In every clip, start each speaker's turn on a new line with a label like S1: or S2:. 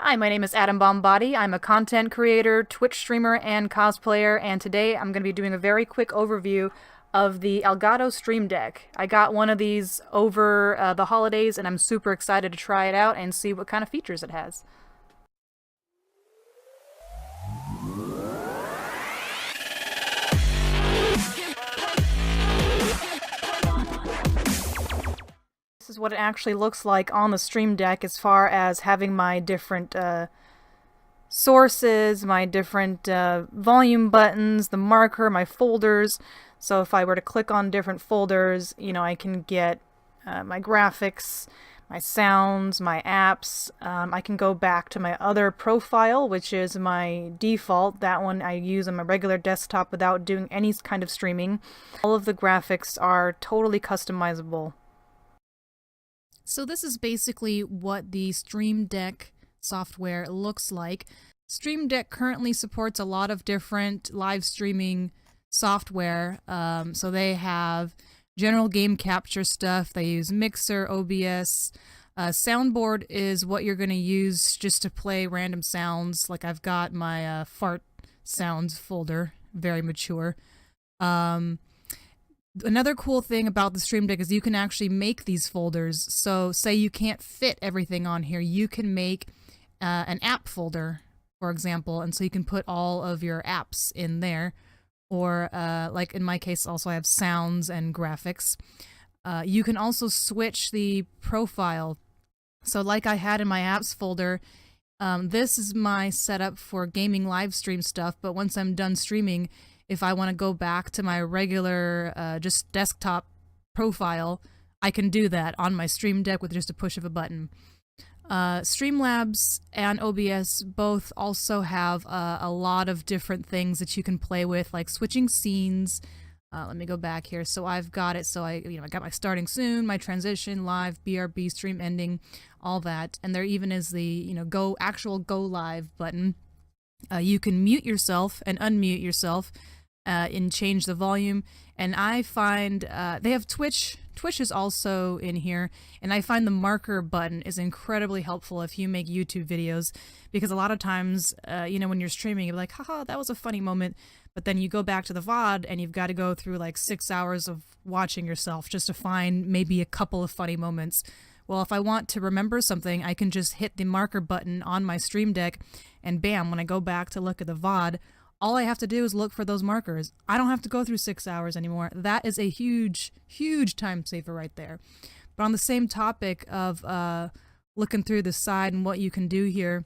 S1: Hi, my name is Adam Bombadi. I'm a content creator, Twitch streamer, and cosplayer, and today I'm going to be doing a very quick overview of the Elgato Stream Deck. I got one of these over the holidays, and I'm super excited to try it out and see what kind of features it has. This is what it actually looks like on the Stream Deck as far as having my different sources, my different volume buttons, the marker, my folders. So if I were to click on different folders, I can get my graphics, my sounds, my apps. I can go back to my other profile, which is my default. That one I use on my regular desktop without doing any kind of streaming. All of the graphics are totally customizable. So this is basically what the Stream Deck software looks like. Stream Deck currently supports a lot of different live streaming software. So they have general game capture stuff. They use Mixer, OBS. Soundboard is what you're going to use just to play random sounds. Like I've got my fart sounds folder, very mature. Another cool thing about the Stream Deck is you can actually make these folders. So say you can't fit everything on here, you can make an app folder, for example, and so you can put all of your apps in there. Or like in my case, also I have sounds and graphics. You can also switch the profile. So like I had in my apps folder, this is my setup for gaming live stream stuff, but once I'm done streaming, if I want to go back to my regular just desktop profile, I can do that on my Stream Deck with just a push of a button. Streamlabs and OBS both also have a lot of different things that you can play with, like switching scenes. Let me go back here. So I've got it. So I got my starting soon, my transition, live, BRB, stream ending, all that. And there even is the actual go live button. You can mute yourself and unmute yourself. And change the volume. And I find they have Twitch. Twitch is also in here, and I find the marker button is incredibly helpful if you make YouTube videos, because a lot of times, when you're streaming, you're like, haha, that was a funny moment, but then you go back to the VOD and you've got to go through like 6 hours of watching yourself just to find maybe a couple of funny moments. Well, if I want to remember something, I can just hit the marker button on my Stream Deck, and bam, when I go back to look at the VOD, all I have to do is look for those markers. I don't have to go through 6 hours anymore. That is a huge, huge time saver right there. But on the same topic of looking through the side and what you can do here,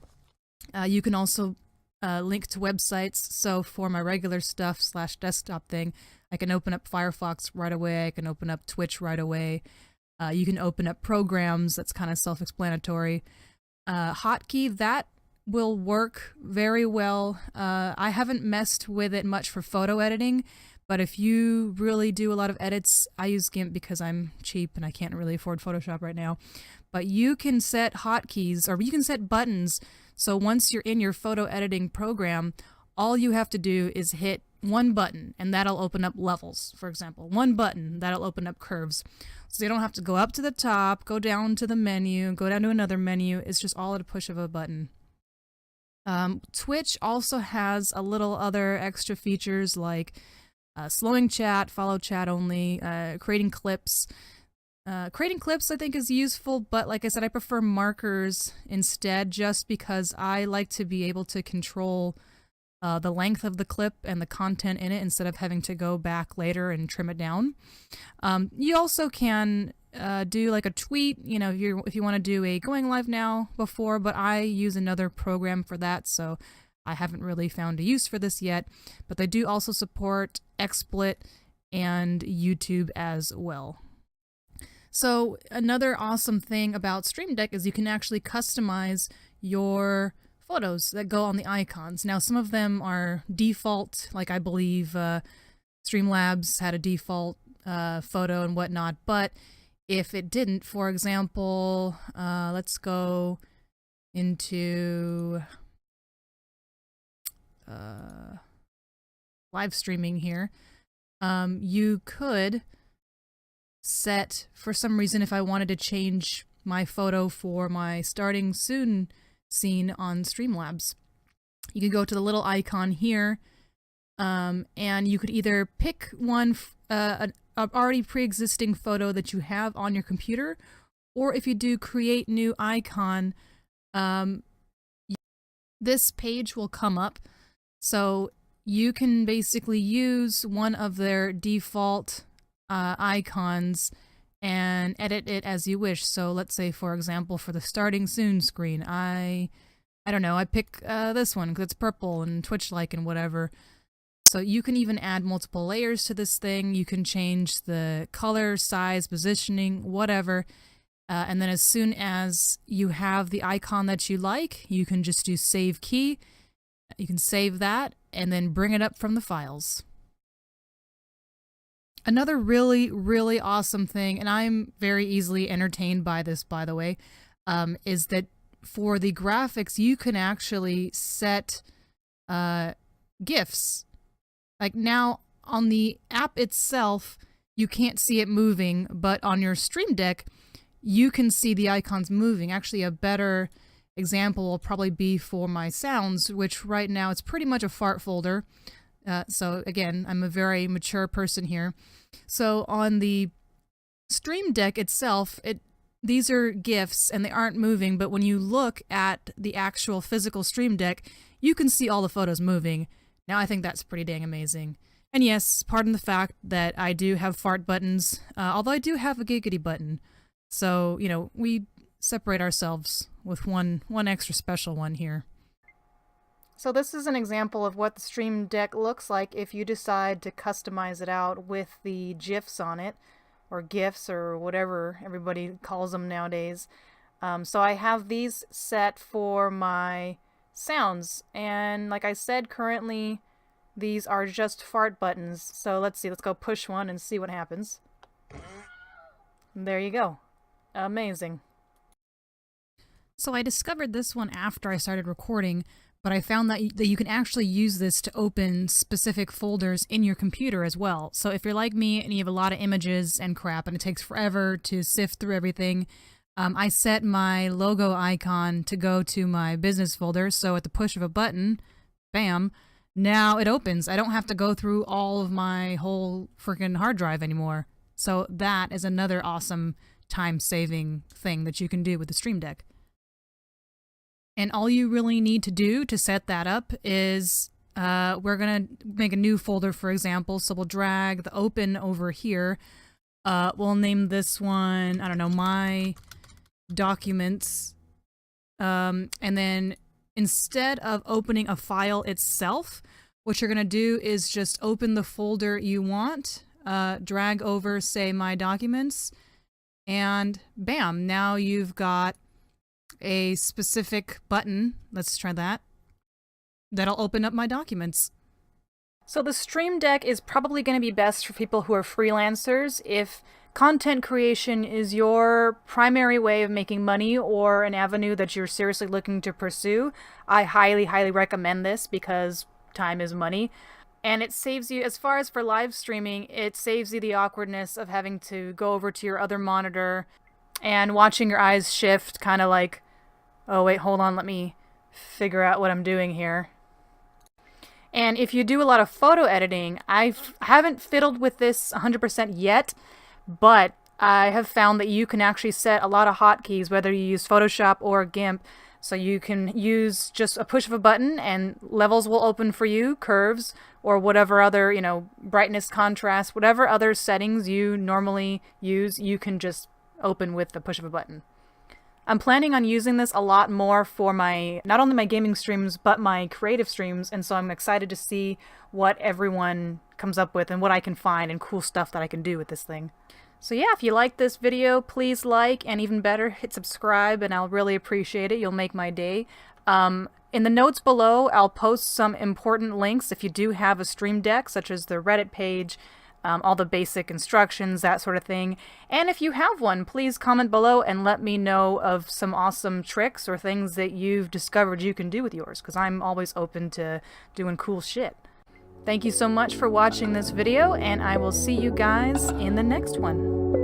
S1: you can also link to websites. So for my regular stuff / desktop thing, I can open up Firefox right away. I can open up Twitch right away. You can open up programs. That's kind of self-explanatory. Hotkey, that will work very well. I haven't messed with it much for photo editing, but if you really do a lot of edits, I use GIMP because I'm cheap and I can't really afford Photoshop right now. But you can set hotkeys, or you can set buttons, so once you're in your photo editing program, all you have to do is hit one button and that'll open up levels, for example. One button, that'll open up curves. So you don't have to go up to the top, go down to the menu, go down to another menu. It's just all at a push of a button. Twitch also has a little other extra features like slowing chat, follow chat only, creating clips. Creating clips I think is useful, but like I said, I prefer markers instead, just because I like to be able to control the length of the clip and the content in it instead of having to go back later and trim it down. You also can do like a tweet, if you want to do a going live now before, but I use another program for that, so I haven't really found a use for this yet. But they do also support XSplit and YouTube as well. So another awesome thing about Stream Deck is you can actually customize your photos that go on the icons. Now some of them are default, like I believe Streamlabs had a default photo and whatnot, but if it didn't, for example, let's go into live streaming here. You could set, for some reason, if I wanted to change my photo for my starting soon seen on Streamlabs. You can go to the little icon here, and you could either pick one, an already pre-existing photo that you have on your computer, or if you do create new icon, this page will come up. So you can basically use one of their default icons and edit it as you wish. So let's say, for example, for the starting soon screen, I don't know, I pick this one because it's purple and Twitch-like and whatever. So you can even add multiple layers to this thing. You can change the color, size, positioning, whatever. And then as soon as you have the icon that you like, you can just do save key. You can save that and then bring it up from the files. Another really, really awesome thing, and I'm very easily entertained by this, by the way, is that for the graphics, you can actually set GIFs. Like now, on the app itself, you can't see it moving, but on your Stream Deck, you can see the icons moving. Actually, a better example will probably be for my sounds, which right now it's pretty much a fart folder. So again, I'm a very mature person here. So on the Stream Deck itself, these are GIFs and they aren't moving, but when you look at the actual physical Stream Deck, you can see all the photos moving. Now I think that's pretty dang amazing. And yes, pardon the fact that I do have fart buttons, although I do have a giggity button. So, you know, we separate ourselves with one extra special one here. So this is an example of what the Stream Deck looks like if you decide to customize it out with the GIFs on it, or GIFs, or whatever everybody calls them nowadays. So I have these set for my sounds, and like I said, currently these are just fart buttons. So let's see, let's go push one and see what happens. There you go. Amazing. So I discovered this one after I started recording, but I found that you can actually use this to open specific folders in your computer as well. So if you're like me and you have a lot of images and crap and it takes forever to sift through everything, I set my logo icon to go to my business folder, so at the push of a button, bam, now it opens. I don't have to go through all of my whole freaking hard drive anymore. So that is another awesome time-saving thing that you can do with the Stream Deck. And all you really need to do to set that up is, we're gonna make a new folder, for example, so we'll drag the open over here. We'll name this one, I don't know, my documents. And then instead of opening a file itself, what you're gonna do is just open the folder you want, drag over, say, my documents, and bam, now you've got a specific button, let's try that, that'll open up my documents. So the Stream Deck is probably going to be best for people who are freelancers. If content creation is your primary way of making money or an avenue that you're seriously looking to pursue, I highly, highly recommend this because time is money. And it saves you, as far as for live streaming, it saves you the awkwardness of having to go over to your other monitor and watching your eyes shift, kind of like, oh wait, hold on, let me figure out what I'm doing here. And if you do a lot of photo editing, I haven't fiddled with this 100% yet, but I have found that you can actually set a lot of hotkeys, whether you use Photoshop or GIMP, so you can use just a push of a button and levels will open for you, curves, or whatever other, you know, brightness, contrast, whatever other settings you normally use, you can just open with the push of a button. I'm planning on using this a lot more for my, not only my gaming streams, but my creative streams, and so I'm excited to see what everyone comes up with and what I can find and cool stuff that I can do with this thing. So yeah, if you like this video, please like, and even better, hit subscribe, and I'll really appreciate it. You'll make my day. In the notes below, I'll post some important links if you do have a Stream Deck, such as the Reddit page, all the basic instructions, that sort of thing. And if you have one, please comment below and let me know of some awesome tricks or things that you've discovered you can do with yours, because I'm always open to doing cool shit. Thank you so much for watching this video, and I will see you guys in the next one.